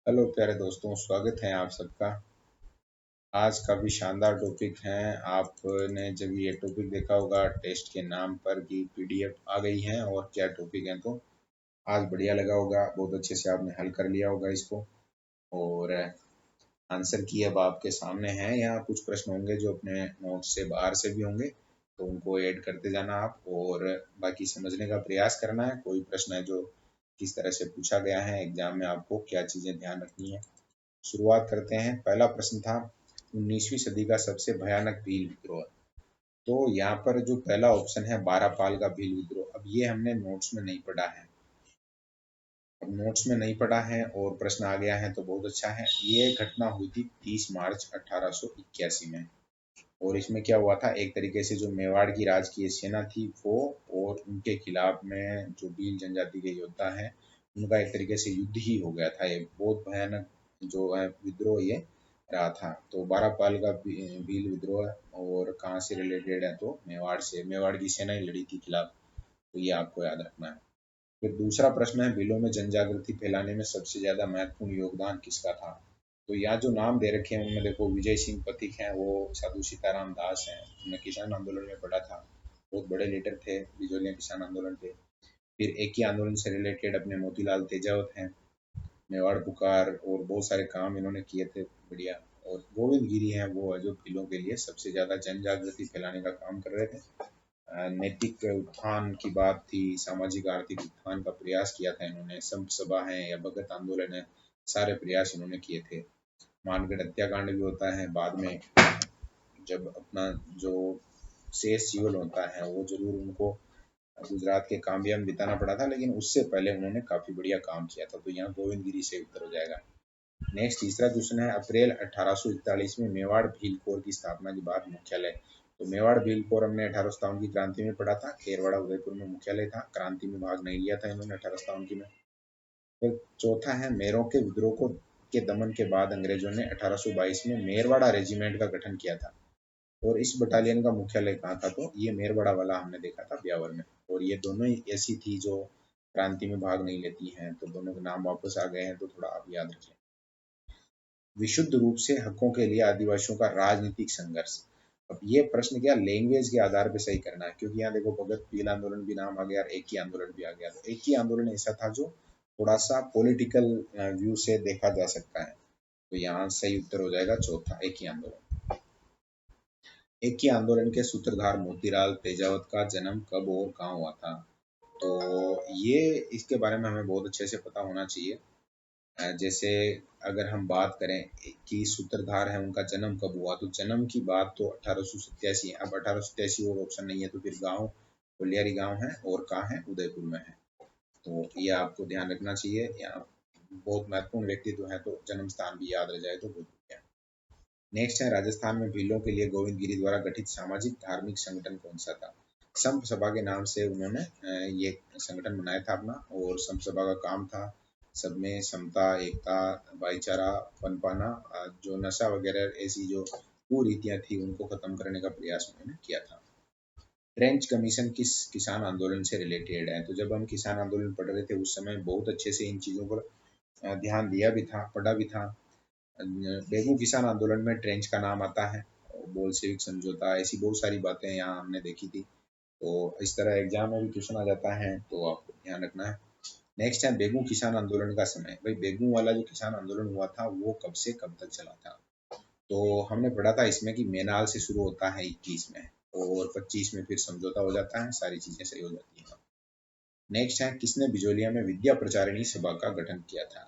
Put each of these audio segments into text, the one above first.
Hello प्यारे दोस्तों, स्वागत है आप सबका। आज काफ़ी शानदार टॉपिक है। आपने जब ये टॉपिक देखा होगा टेस्ट के नाम पर कि पीडीएफ आ गई है और क्या टॉपिक है, तो आज बढ़िया लगा होगा। बहुत अच्छे से आपने हल कर लिया होगा इसको। और आंसर की अब आपके सामने है। यहाँ कुछ प्रश्न होंगे जो अपने नोट से बाहर से भी होंगे, तो उनको ऐड करते जाना आप, और बाकी समझने का प्रयास करना है। कोई प्रश्न है जो किस तरह से पूछा गया है एग्जाम में, आपको क्या चीज़ें ध्यान रखनी है। शुरुआत करते हैं। पहला प्रश्न था 19वीं सदी का सबसे भयानक भील विद्रोह। तो यहाँ पर जो पहला ऑप्शन है बारापाल का भील विद्रोह, अब ये हमने नोट्स में नहीं पढ़ा है। अब नोट्स में नहीं पढ़ा है और प्रश्न आ गया है तो बहुत अच्छा है। ये घटना हुई थी 30 मार्च 1881 में। और इसमें क्या हुआ था, एक तरीके से जो मेवाड़ की राजकीय सेना थी वो, और उनके खिलाफ में जो भील जनजाति के योद्धा हैं, उनका एक तरीके से युद्ध ही हो गया था। ये बहुत भयानक जो है विद्रोह ये रहा था। तो बारापाल का भील विद्रोह, और कहाँ से रिलेटेड है, तो मेवाड़ से, मेवाड़ की सेना ही लड़ी थी खिलाफ। तो ये आपको याद रखना है। फिर दूसरा प्रश्न है, भीलों में जनजागृति फैलाने में सबसे ज्यादा महत्वपूर्ण योगदान किसका था। तो यहाँ जो नाम दे रखे हैं उनमें देखो, विजय सिंह पथिक हैं, वो साधु सीताराम दास हैं, उन्होंने किसान आंदोलन में पढ़ा था, बहुत बड़े लीडर थे बिजोलिया किसान आंदोलन के। फिर एक ही आंदोलन से रिलेटेड अपने मोतीलाल तेजावत हैं, मेवाड़ पुकार और बहुत सारे काम इन्होंने किए थे, बढ़िया। और गोविंद गिरी हैं, वो है जो भीलों के लिए सबसे ज्यादा जन जागृति फैलाने का काम कर रहे थे। नैतिक उत्थान की बात थी, सामाजिक आर्थिक उत्थान का प्रयास किया था इन्होंने। संत सभा है या भगत आंदोलन है, सारे प्रयास इन्होंने किए थे। मानगढ़ हत्याकांड भी होता है बाद में, जब अपना जो शेष जीवन होता है वो जरूर उनको गुजरात के काम्बिया में बिताना पड़ा था, लेकिन उससे पहले उन्होंने काफी बढ़िया काम किया था। तो यहाँ गोविंद गिरी से उत्तर हो जाएगा। नेक्स्ट तीसरा क्वेश्चन है, अप्रैल 1841 में मेवाड़ भील कोर की स्थापना के बाद मुख्यालय। तो मेवाड़ भील कोर हमने 1857 की क्रांति में पढ़ा था, खेरवाड़ा उदयपुर में मुख्यालय था। क्रांति में भाग नहीं लिया था इन्होंने 1857 की में। फिर चौथा है, मेरों के विद्रोह को के दमन के बाद अंग्रेजों ने 1822 में मेरवाड़ा रेजिमेंट का गठन किया था। और इस बटालियन का मुख्यालय कहाँ था, तो ये मेरवाड़ा वाला हमने देखा था ब्यावर में। और ये दोनों ही ऐसी थी जो क्रांति में भाग नहीं लेती हैं, तो दोनों के नाम वापस आ गए हैं, तो थोड़ा आप याद रखें। विशुद्ध रूप से हकों के लिए आदिवासियों का राजनीतिक संघर्ष। अब ये प्रश्न क्या लैंग्वेज के आधार पे सही करना है, क्योंकि यहाँ देखो भगत भील आंदोलन भी नाम आ गया और एक ही आंदोलन भी आ गया। तो एक ही आंदोलन ऐसा था जो थोड़ा सा पॉलिटिकल व्यू से देखा जा सकता है। तो यहाँ सही उत्तर हो जाएगा चौथा, एक ही आंदोलन। एक ही आंदोलन के सूत्रधार मोतीलाल तेजावत का जन्म कब और कहाँ हुआ था। तो ये इसके बारे में हमें बहुत अच्छे से पता होना चाहिए। जैसे अगर हम बात करें कि सूत्रधार है उनका जन्म कब हुआ, तो जन्म की बात तो 1887 है। अब 1887 और ऑप्शन नहीं है, तो फिर गांव कोलियारी गांव है, और कहाँ है, उदयपुर में है। तो ये आपको ध्यान रखना चाहिए। यहाँ बहुत महत्वपूर्ण व्यक्तित्व है, तो जन्म स्थान भी याद रह जाए तो बहुत बढ़िया। नेक्स्ट है, राजस्थान में भीलों के लिए गोविंद गिरी द्वारा गठित सामाजिक धार्मिक संगठन कौन सा था। संत सभा के नाम से उन्होंने ये संगठन बनाया था अपना, और संत सभा का काम था सब में समता, एकता, भाईचारा पनपाना। जो नशा वगैरह ऐसी जो कुरीतियां थी उनको खत्म करने का प्रयास उन्होंने किया था। ट्रेंच कमीशन किस किसान आंदोलन से रिलेटेड है। तो जब हम किसान आंदोलन पढ़ रहे थे उस समय बहुत अच्छे से इन चीज़ों पर ध्यान दिया भी था, पढ़ा भी था। बेगू किसान आंदोलन में ट्रेंच का नाम आता है, बोल्शेविक समझौता, ऐसी बहुत सारी बातें यहाँ हमने देखी थी। तो इस तरह एग्जाम में भी क्वेश्चन आ जाता है, तो आपको ध्यान रखना है। नेक्स्ट है, बेगू किसान आंदोलन का समय। भाई बेगू वाला जो किसान आंदोलन हुआ था वो कब से कब तक चला था। तो हमने पढ़ा था इसमें कि मेनाल से शुरू होता है 21 में, और 25 में फिर समझौता हो जाता है, सारी चीजें सही हो जाती हैं। नेक्स्ट है, किसने बिजोलिया में विद्या प्रचारिणी सभा का गठन किया था।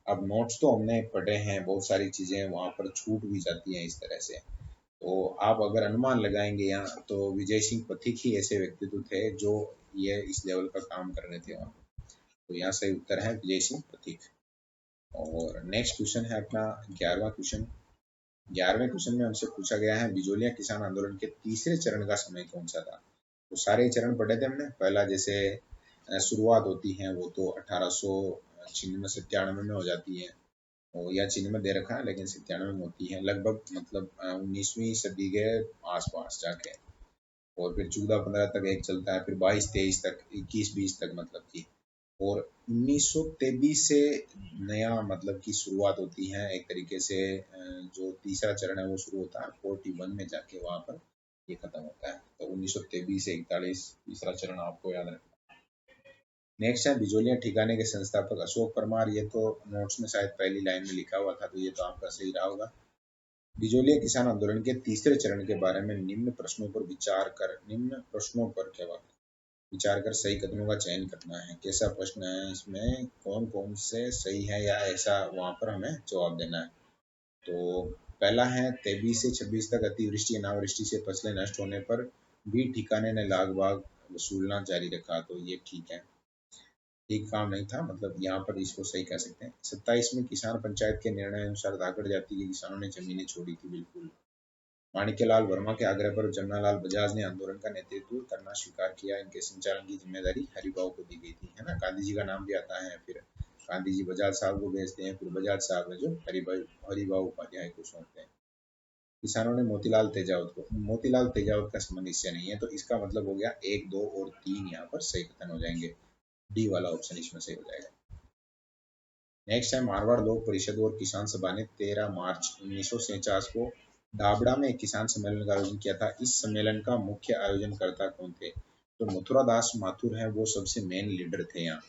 अब नोट्स तो हमने पढ़े हैं, बहुत सारी चीजें वहां पर छूट भी जाती हैं इस तरह से। तो आप अगर अनुमान लगाएंगे यहाँ, तो विजय सिंह पथिक ही ऐसे व्यक्तित्व थे जो ये इस लेवल का काम कर रहे थे वहाँ। तो यहाँ सही उत्तर है विजय सिंह पथिक। और नेक्स्ट क्वेश्चन है अपना 11वां क्वेश्चन। 11वें क्वेश्चन में हमसे पूछा गया है, बिजोलिया किसान आंदोलन के तीसरे चरण का समय कौन सा था। तो सारे चरण पढ़े थे हमने। पहला जैसे शुरुआत होती है वो तो 1896 97 में हो जाती है, और या चिन्ह में दे रखा है लेकिन 97 में होती है लगभग, मतलब 19वीं सदी के आसपास जाके। और फिर 14 15 तक एक चलता है, फिर 22 23 तक, 21 20 तक मतलब की। और 1923 से नया मतलब की शुरुआत होती है एक तरीके से। जो तीसरा चरण है वो शुरू होता है 41 में जाके वहां पर ये खत्म होता है। तो 1923 से 41 तीसरा चरण आपको याद रखना। नेक्स्ट है बिजोलियां ठिकाने के संस्थापक अशोक परमार। ये तो नोट्स में शायद पहली लाइन में लिखा हुआ था, तो ये तो आपका सही रहा होगा। बिजोलिया किसान आंदोलन के तीसरे चरण के बारे में निम्न प्रश्नों पर क्या बात, विचार कर सही कथनों का चयन करना है। कैसा प्रश्न है, इसमें कौन कौन से सही है या ऐसा वहां पर हमें जवाब देना है। तो पहला है 23 से 26 तक अतिवृष्टि अनावृष्टि से फसलें नष्ट होने पर भी ठिकाने ने लाग बाग वसूलना जारी रखा। तो ये ठीक है, ठीक काम नहीं था, मतलब यहाँ पर इसको सही कह सकते हैं। 27 में किसान पंचायत के निर्णय अनुसार धाकड़ जाति के किसानों ने जमीनें छोड़ी थी। बिल्कुल। माणिक्यलाल वर्मा के आग्रह पर जमनालाल बजाज ने आंदोलन का नेतृत्व करना स्वीकार किया। इनके संचालन की जिम्मेदारी हरिभाऊ को दी गई थी, है ना। गांधी जी का नाम भी आता है, फिर गांधी जी बजाज साहब को भेजते हैं, फिर बजाज साहब है जो हरिभाऊ उपाध्याय को सौंपते हैं। किसानों ने मोतीलाल तेजावत का संबंध इससे नहीं है, तो इसका मतलब हो गया 1, 2 और 3 यहाँ पर सही कथन हो जाएंगे। डी वाला ऑप्शन इसमें सही हो जाएगा। नेक्स्ट है मारवाड़ लोक परिषद और किसान सभा ने 13 मार्च 1949 को डाबड़ा में एक किसान सम्मेलन का आयोजन किया था। इस सम्मेलन का मुख्य आयोजनकर्ता कौन थे, तो मथुरा दास माथुर हैं, वो सबसे मेन लीडर थे यहाँ।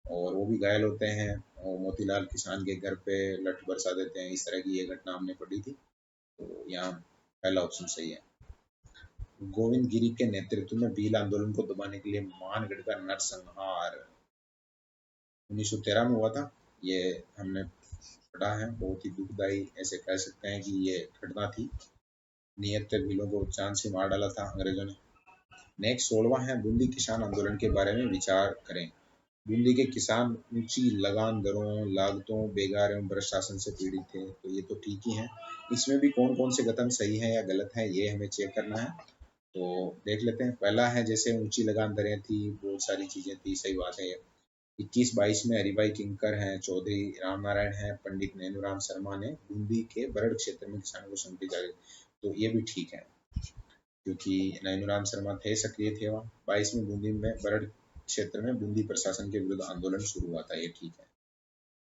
और वो भी घायल होते हैं और मोतीलाल किसान के घर पे लठ बरसा देते हैं। इस तरह की ये घटना हमने पढ़ी थी, तो यहाँ पहला ऑप्शन सही है। गोविंद गिरी के नेतृत्व में भील आंदोलन को दबाने के लिए मानगढ़ का नरसंहार 1913 में हुआ था। ये हमने पढ़ा है, बहुत ही दुखदायी ऐसे कह सकते हैं कि ये घटना थी। नियत भीलों को चांद से मार डाला था अंग्रेजों ने। नेक्स्ट 16वां है बूंदी किसान आंदोलन के बारे में विचार करें। बूंदी के किसान ऊंची लगान दरों, लागतों, बेगार एवं भ्रष्ट शासन से पीड़ित थे। तो ये तो ठीक ही है। इसमें भी कौन कौन से कथन सही है या गलत है ये हमें चेक करना है। तो देख लेते हैं। पहला है जैसे ऊंची लगान दरें थी, बहुत सारी चीजें थी, सही बात है। 21-22 में हरिभाई किंकर हैं, चौधरी रामनारायण हैं, पंडित नैनूराम शर्मा ने बूंदी के बरड़ क्षेत्र में किसानों को समिति जारी, तो ये भी ठीक है क्योंकि नैनूराम शर्मा थे, सक्रिय थे वहाँ। 22 में बूंदी में बरड़ क्षेत्र में बूंदी प्रशासन के विरुद्ध आंदोलन शुरू हुआ था, ये ठीक है।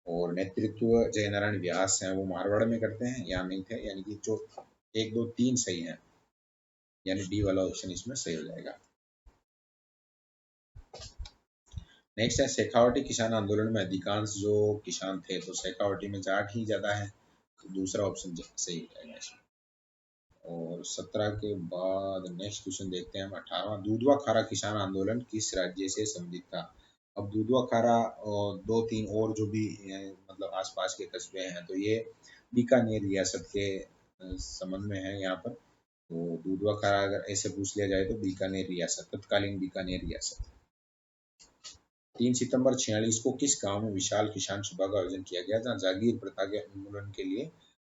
और नेतृत्व जयनारायण व्यास हैं, वो मारवाड़ में करते हैं, यहाँ नहीं थे, यानी कि जो 1, 2, 3 सही है, यानी डी वाला ऑप्शन इसमें सही हो जाएगा। नेक्स्ट है शेखावटी किसान आंदोलन में अधिकांश जो किसान थे, तो शेखावटी में जाट ही ज्यादा है, तो दूसरा ऑप्शन सही हो जाएगा इसमें। और 17 के बाद नेक्स्ट क्वेश्चन देखते हैं हम। 18वां दूधवा खारा किसान आंदोलन किस राज्य से संबंधित था। अब दूधवा खारा और 2-3 और जो भी मतलब आसपास के कस्बे हैं, तो ये बीकानेर रियासत के संबंध में है यहाँ पर। तो दूधवा खारा अगर ऐसे पूछ लिया जाए तो बीकानेर रियासत, तत्कालीन बीकानेर रियासत। 3 सितंबर 46 को किस गांव में विशाल किसान सभा का आयोजन किया गया, जहाँ जागीर प्रथा के उन्मूलन के लिए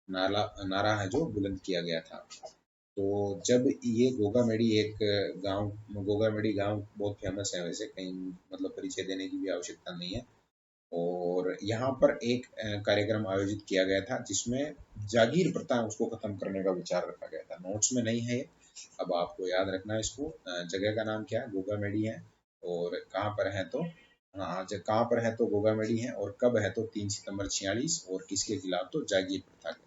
नारा है जो बुलंद किया गया था। तो जब ये गोगामेडी एक गांव, गोगामेडी गांव बहुत फेमस है वैसे, कहीं मतलब परिचय देने की भी आवश्यकता नहीं है। और यहाँ पर एक कार्यक्रम आयोजित किया गया था जिसमें जागीर प्रथा उसको खत्म करने का विचार रखा गया था। नोट्स में नहीं है, अब आपको याद रखना है इसको। जगह का नाम क्या है, गोगामेडी है। और कहाँ पर है, तो हाँ, कहाँ पर है तो गोगामेडी है, और कब है तो 3 सितंबर 46, और किसके खिलाफ, तो जागीर प्रथा के।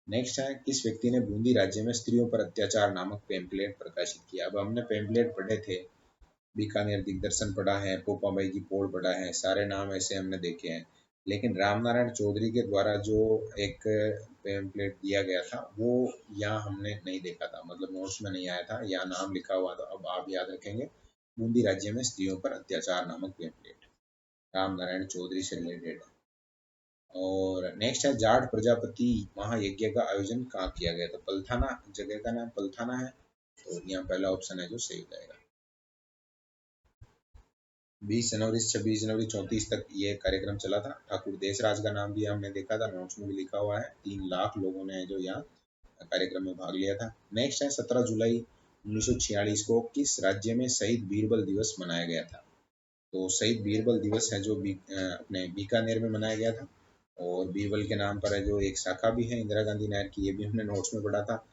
नेक्स्ट है किस व्यक्ति ने बूंदी राज्य में स्त्रियों पर अत्याचार नामक पेम्पलेट प्रकाशित किया। अब हमने पेम्पलेट पढ़े थे, बीकानेर दिग्दर्शन पढ़ा है, पोपाबाई की पोल पढ़ा है, सारे नाम ऐसे हमने देखे हैं। लेकिन रामनारायण चौधरी के द्वारा जो एक पेम्पलेट दिया गया था वो यहाँ हमने नहीं देखा था, मतलब नोट्स में नहीं आया था, यहाँ नाम लिखा हुआ था। अब आप याद रखेंगे, बूंदी राज्य में स्त्रियों पर अत्याचार नामक पेम्पलेट रामनारायण चौधरी से रिलेटेड। और नेक्स्ट है जाट प्रजापति महायज्ञ का आयोजन कहाँ किया गया था। पलथाना, जगह का नाम पलथाना है, तो यहाँ पहला ऑप्शन है जो सही हो जाएगा। 20 जनवरी से 26 जनवरी 34 तक ये कार्यक्रम चला था। ठाकुर देशराज का नाम भी हमने देखा था, नोट्स में भी लिखा हुआ है। 3 लाख लोगों ने जो यहाँ कार्यक्रम में भाग लिया था। नेक्स्ट है 17 जुलाई 1946 को किस राज्य में शहीद बीरबल दिवस मनाया गया था। तो शहीद बीरबल दिवस है जो अपने बीकानेर में मनाया गया था। और बीरबल के नाम पर है जो एक शाखा भी है इंदिरा गांधी नहर की, ये भी हमने नोट्स में पढ़ा था।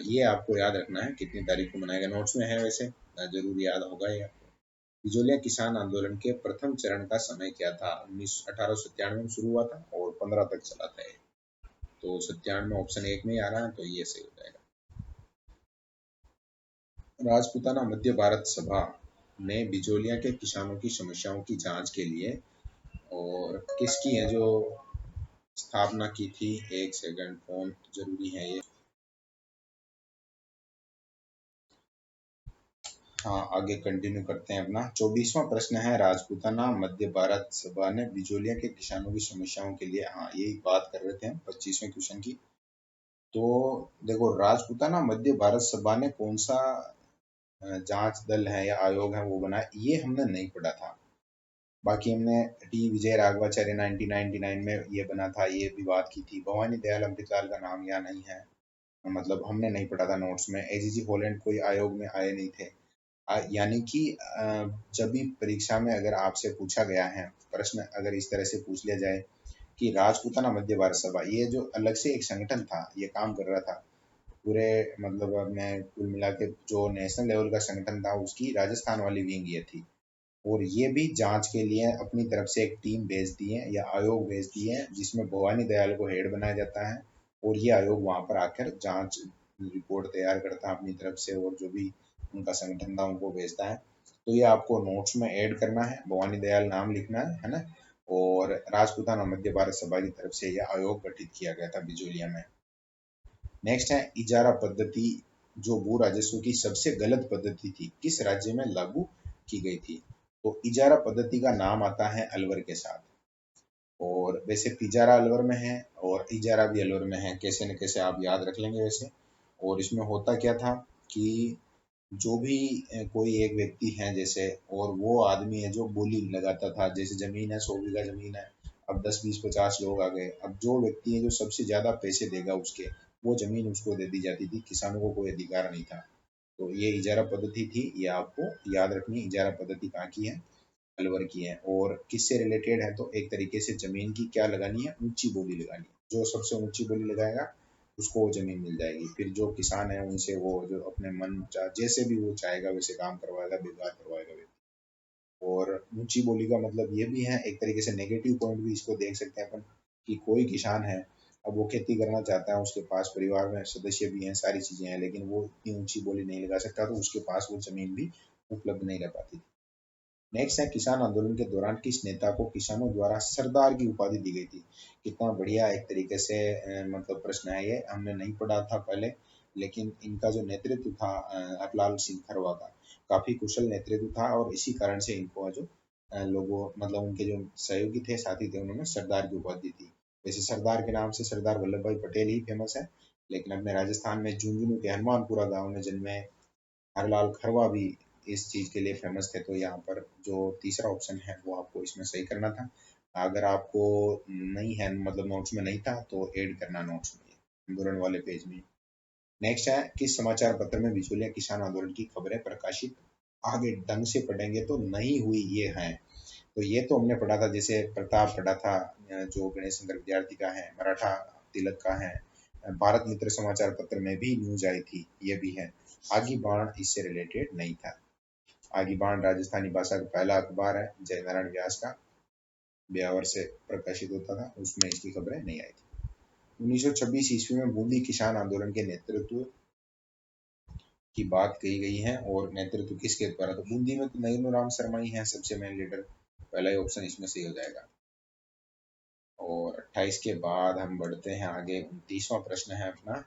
ये आपको याद रखना है कितनी तारीख को मनाया गया, नोट्स में है वैसे, जरूर याद होगा ये। बिजोलिया किसान आंदोलन के प्रथम चरण का समय क्या था? 1897 में शुरू हुआ था और 15 तक चला था ये। तो 97 ऑप्शन 1 में ही आ रहा है, तो ये सही हो जाएगा। राजपूताना मध्य भारत सभा ने बिजोलिया के किसानों की समस्याओं की जांच के लिए और किसकी है जो स्थापना की थी? एक सेकंड, फोन जरूरी है ये। हाँ, आगे कंटिन्यू करते हैं अपना। 24वां प्रश्न है, राजपूताना मध्य भारत सभा ने बिजोलिया के किसानों की समस्याओं के लिए, हाँ यही बात कर रहे थे हम 25वें क्वेश्चन की। तो देखो, राजपूताना मध्य भारत सभा ने कौन सा जांच दल है या आयोग है वो बनाया, ये हमने नहीं पढ़ा था। बाकी हमने टी विजय राघवाचार्य 1999 में ये बना था, ये भी बात की थी। भवानी दयाल अमृतलाल का नाम यहाँ नहीं है, मतलब हमने नहीं पढ़ा था नोट्स में। एजीजी होलैंड कोई आयोग में आए नहीं थे। यानी कि जब भी परीक्षा में अगर आपसे पूछा गया है प्रश्न, अगर इस तरह से पूछ लिया जाए कि राजपूताना मध्य भारत सभा, ये जो अलग से एक संगठन था, ये काम कर रहा था पूरे, मतलब अपने कुल मिला के जो नेशनल लेवल का संगठन था, उसकी राजस्थान वाली विंग ये थी। और ये भी जांच के लिए अपनी तरफ से एक टीम भेजती है या आयोग भेजती है, जिसमें भवानी दयाल को हेड बनाया जाता है। और ये आयोग वहां पर आकर जांच रिपोर्ट तैयार करता है अपनी तरफ से, और जो भी उनका संगठन था उनको भेजता है। तो ये आपको नोट्स में ऐड करना है, भवानी दयाल नाम लिखना है ना। और राजपूताना मध्य भारत सभा की तरफ से यह आयोग गठित किया गया था बिजोलिया में। नेक्स्ट है इजारा पद्धति, जो भू राजस्व की सबसे गलत पद्धति थी, किस राज्य में लागू की गई थी? तो इजारा पद्धति का नाम आता है अलवर के साथ। और वैसे पिजारा अलवर में है और इजारा भी अलवर में है, कैसे न कैसे आप याद रख लेंगे वैसे। और इसमें होता क्या था कि जो भी कोई एक व्यक्ति है जैसे, और वो आदमी है जो बोली लगाता था, जैसे जमीन है 100 बीघा जमीन है, अब 10 20 50 लोग आ गए, अब जो व्यक्ति है जो सबसे ज्यादा पैसे देगा उसके, वो जमीन उसको दे दी जाती थी, किसानों को कोई अधिकार नहीं था। तो ये इजारा पद्धति थी, ये आपको याद रखनी है। इजारा पद्धति कहाँ की है? अलवर की है। और किससे रिलेटेड है? तो एक तरीके से जमीन की क्या लगानी है? ऊंची बोली लगानी है। जो सबसे ऊंची बोली लगाएगा उसको वो जमीन मिल जाएगी। फिर जो किसान है उनसे वो जो अपने मन जैसे भी वो चाहेगा वैसे काम करवाएगा, बेकार करवाएगा व्यक्ति। और ऊंची बोली का मतलब ये भी है, एक तरीके से नेगेटिव पॉइंट भी इसको देख सकते हैं अपन, कि कोई किसान है, अब वो खेती करना चाहता है, उसके पास परिवार में सदस्य भी हैं, सारी चीजें हैं, लेकिन वो इतनी ऊंची बोली नहीं लगा सकता, तो उसके पास वो जमीन भी उपलब्ध नहीं रह पाती। नेक्स्ट है, किसान आंदोलन के दौरान किस नेता को किसानों द्वारा सरदार की उपाधि दी गई थी? कितना बढ़िया एक तरीके से मतलब प्रश्न है ये, हमने नहीं पढ़ा था पहले, लेकिन इनका जो नेतृत्व था हरलाल सिंह खरवा का, काफी कुशल नेतृत्व था, और इसी कारण से इनको जो लोगों, मतलब उनके जो सहयोगी थे, साथी थे, उन्होंने सरदार की उपाधि दी थी। वैसे सरदार के नाम से सरदार वल्लभ भाई पटेल ही फेमस है, लेकिन अपने राजस्थान में झुंझुनू के हनुमानपुरा गांव में जन्मे हरलाल खरवा भी इस चीज के लिए फेमस थे। तो यहाँ पर जो तीसरा ऑप्शन है वो आपको इसमें सही करना था। अगर आपको नहीं है, मतलब नोट्स में नहीं था, तो ऐड करना नोट्स में आंदोलन वाले पेज में। नेक्स्ट है, किस समाचार पत्र में बिचौलिया किसान आंदोलन की खबरें प्रकाशित, आगे ढंग से पढ़ेंगे तो नहीं हुई ये है। तो ये तो हमने पढ़ा था, जैसे प्रताप पढ़ा था, जो गणेश शंकर विद्यार्थी का है, मराठा तिलक का है, भारत मित्र समाचार पत्र में भी न्यूज आई थी, ये भी है। आगी बाण इससे रिलेटेड नहीं था। आगी बाण राजस्थानी भाषा का पहला अखबार है, जय नारायण व्यास का, ब्यावर से प्रकाशित होता था, उसमें इसकी खबरें नहीं आई थी। 1926 ईस्वी में बूंदी किसान आंदोलन के नेतृत्व की बात कही गई है, और नेतृत्व किसके द्वारा? तो बूंदी में तो नैनूराम शर्मा ही है सबसे मेन लीडर, पहला ही ऑप्शन इसमें सही हो जाएगा। और 28 के बाद हम बढ़ते हैं आगे। 29वां प्रश्न है अपना,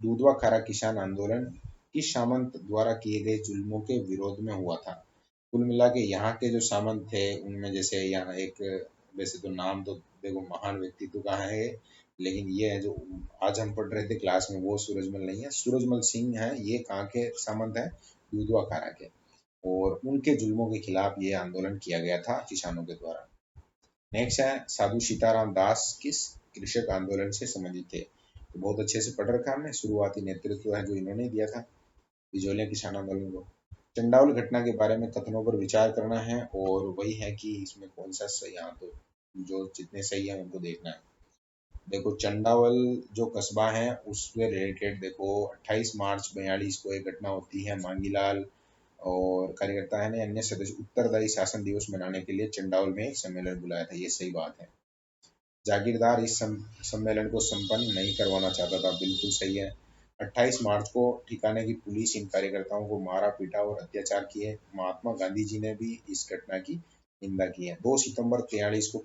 दूधवा खारा किसान आंदोलन किस सामंत द्वारा किए गए जुल्मों के विरोध में हुआ था? कुल मिला के यहाँ के जो सामंत थे उनमें, जैसे यहाँ एक, वैसे तो नाम तो देखो महान व्यक्तित्व का है, लेकिन ये है जो आज हम पढ़ रहे थे क्लास में, वो सूरजमल नहीं है, सूरजमल सिंह है। ये कहाँ के सामंत है? दूधवा खारा के। और उनके जुल्मों के खिलाफ ये आंदोलन किया गया था किसानों के द्वारा। नेक्स्ट है, साधु सीताराम दास किस कृषक आंदोलन से संबंधित थे? तो बहुत अच्छे से पढ़ रखा हमने, शुरुआती नेतृत्व है जो इन्होंने दिया था बिजोलिया किसान आंदोलन को। चंडावल घटना के बारे में कथनों पर विचार करना है, और वही है कि इसमें कौन सा सही, यहाँ तो जो जितने सही है उनको देखना है। देखो, चंडावल जो कस्बा है उससे रिलेटेड देखो, 28 मार्च 42 को एक घटना होती है, मांगीलाल और कार्यकर्ता ने अन्य सदस्य उत्तरदायी शासन दिवस मनाने के लिए चंडावल में एक सम्मेलन बुलाया था। ये सही बात है। जागीरदार इस सम्मेलन को संपन्न नहीं करवाना चाहता था। बिल्कुल सही है। 28 मार्च को ठिकाने की पुलिस इन कार्यकर्ताओं को मारा पीटा और अत्याचार किए। महात्मा गांधी जी ने भी इस घटना की निंदा की है। 2 सितंबर 43 को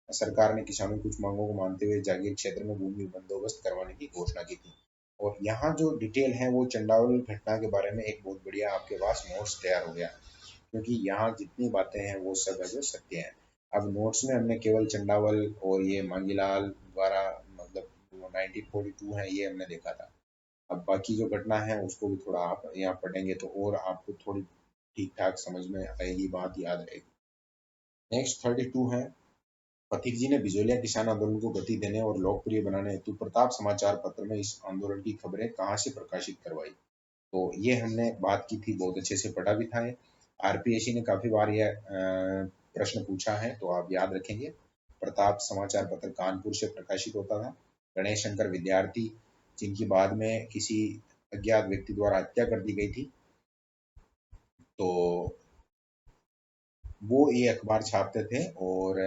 सरकार ने किसानों की कुछ मांगों को मानते हुए जागीर क्षेत्र में भूमि बंदोबस्त करवाने की घोषणा की थी। और यहाँ जो डिटेल है वो चंडावल घटना के बारे में एक बहुत बढ़िया आपके पास नोट्स तैयार हो गया, क्योंकि यहाँ जितनी बातें हैं वो सब है जो सत्य है। अब नोट्स में हमने केवल चंडावल और ये मांगीलाल द्वारा मतलब 1942 है ये हमने देखा था। अब बाकी जो घटना है उसको भी थोड़ा आप यहाँ पढ़ेंगे तो और आपको थोड़ी ठीक ठाक समझ में आएगी, बात याद रहेगी। नेक्स्ट 32 है, पथिक जी ने बिजोलिया किसान आंदोलन को गति देने और लोकप्रिय बनाने हेतु प्रताप समाचार पत्र में इस आंदोलन की खबरें कहाँ से प्रकाशित करवाई। तो ये हमने बात की थी, बहुत अच्छे से पढ़ा भी था। आरपीएससी ने काफी बार यह प्रश्न पूछा है तो आप याद रखेंगे। प्रताप समाचार पत्र कानपुर से प्रकाशित होता था। गणेश शंकर विद्यार्थी, जिनकी बाद में किसी अज्ञात व्यक्ति द्वारा हत्या कर दी गई थी, तो वो ये अखबार छापते थे और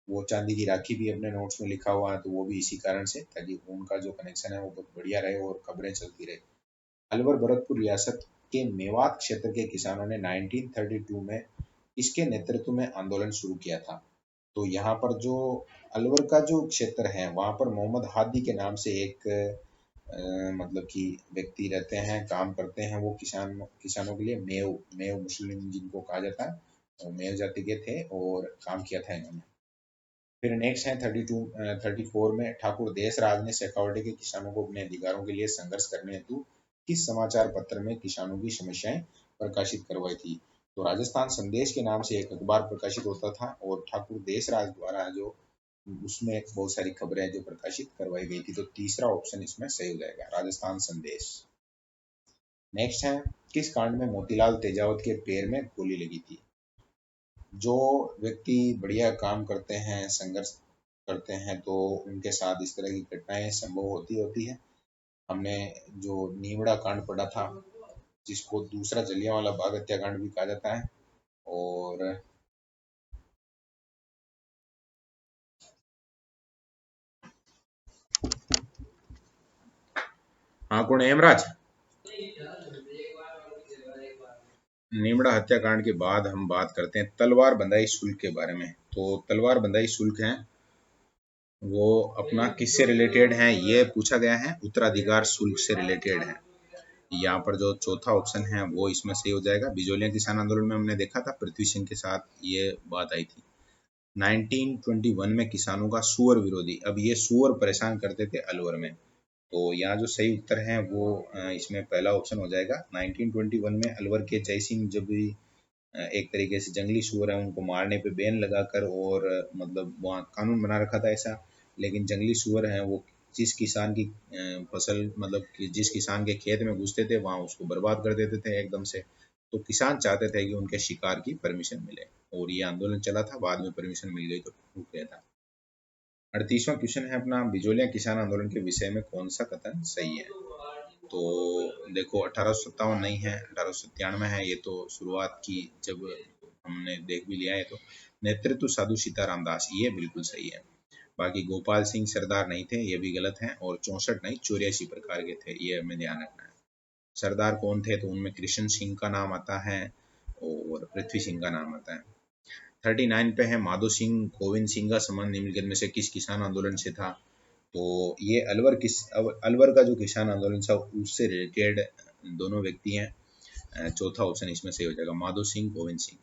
वो चांदी की राखी भी अपने नोट्स में लिखा हुआ है, तो वो भी इसी कारण से, ताकि उनका जो कनेक्शन है वो बहुत बढ़िया रहे और खबरें चलती रहे। अलवर भरतपुर रियासत के मेवात क्षेत्र के किसानों ने 1932 में इसके नेतृत्व में आंदोलन शुरू किया था। तो यहाँ पर जो अलवर का जो क्षेत्र है वहाँ पर मोहम्मद हादी के नाम से एक मतलब कि व्यक्ति रहते हैं, काम करते हैं। वो किसानों के लिए मेव मुस्लिम जिनको कहा जाता है, वो मेव जाति के थे और काम किया था इन्होंने। फिर नेक्स्ट है 34 में ठाकुर देशराज ने शेखावटी के किसानों को अपने अधिकारों के लिए संघर्ष करने हेतु किस समाचार पत्र में किसानों की समस्याएं प्रकाशित करवाई थी। तो राजस्थान संदेश के नाम से एक अखबार प्रकाशित होता था और ठाकुर देशराज द्वारा जो उसमें बहुत सारी खबरें जो प्रकाशित करवाई गई थी। तो तीसरा ऑप्शन इसमें सही हो जाएगा, राजस्थान संदेश। नेक्स्ट है, किस कांड में मोतीलाल तेजावत के पैर में गोली लगी थी। जो व्यक्ति बढ़िया काम करते हैं, संघर्ष करते हैं, तो उनके साथ इस तरह की घटनाएं संभव होती है। हमने जो नीमड़ा कांड पढ़ा था, जिसको दूसरा जलियांवाला बाग हत्याकांड भी कहा जाता है। और हाँ, कौन हेमराज? नीमड़ा हत्याकांड के बाद हम बात करते हैं तलवार बंधाई शुल्क के बारे में। तो तलवार बंधाई शुल्क है वो अपना किससे रिलेटेड है, ये पूछा गया है, उत्तराधिकार शुल्क से रिलेटेड है। यहाँ पर जो चौथा ऑप्शन है वो इसमें सही हो जाएगा। बिजोलिया किसान आंदोलन में हमने देखा था, पृथ्वी सिंह के साथ ये बात आई थी। 1921 में किसानों का सुअर विरोधी, अब ये सुअर परेशान करते थे अलवर में, तो यहाँ जो सही उत्तर है वो इसमें पहला ऑप्शन हो जाएगा। 1921 में अलवर के जय सिंह जब भी एक तरीके से जंगली सुअर है उनको मारने पे बैन लगाकर और मतलब वहाँ कानून बना रखा था ऐसा, लेकिन जंगली सुअर हैं वो जिस किसान की फसल मतलब कि जिस किसान के खेत में घुसते थे वहाँ उसको बर्बाद कर देते थे एकदम से। तो किसान चाहते थे कि उनके शिकार की परमिशन मिले और ये आंदोलन चला था, बाद में परमिशन मिल गई तो रुक गया था। 38वां क्वेश्चन है अपना, बिजोलिया किसान आंदोलन के विषय में कौन सा कथन सही है। तो देखो 1857 नहीं है, 1897 है। ये तो शुरुआत की जब हमने देख भी लिया है। तो नेतृत्व साधु सीताराम दास, ये बिल्कुल सही है। बाकी गोपाल सिंह सरदार नहीं थे, ये भी गलत है। और 64 नहीं 84 प्रकार के थे, ये हमें ध्यान रखना है। सरदार कौन थे, तो उनमें कृष्ण सिंह का नाम आता है और पृथ्वी सिंह का नाम आता है। 39 पे है, माधो सिंह गोविंद सिंह का संबंध निम्नलिखित में से किस किसान आंदोलन से था। तो ये अलवर का जो किसान आंदोलन था उससे रिलेटेड दोनों व्यक्ति हैं। चौथा ऑप्शन इसमें सही हो जाएगा, माधो सिंह गोविंद सिंह।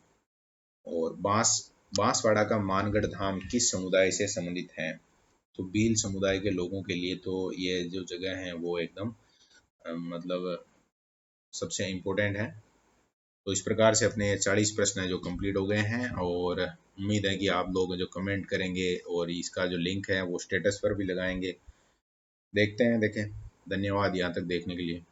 और बांसवाड़ा का मानगढ़ धाम किस समुदाय से संबंधित है। तो भील समुदाय के लोगों के लिए तो ये जो जगह है वो एकदम मतलब सबसे इम्पोर्टेंट है। तो इस प्रकार से अपने 40 प्रश्न जो कंप्लीट हो गए हैं और उम्मीद है कि आप लोग जो कमेंट करेंगे और इसका जो लिंक है वो स्टेटस पर भी लगाएंगे। देखते हैं, देखें। धन्यवाद यहाँ तक देखने के लिए।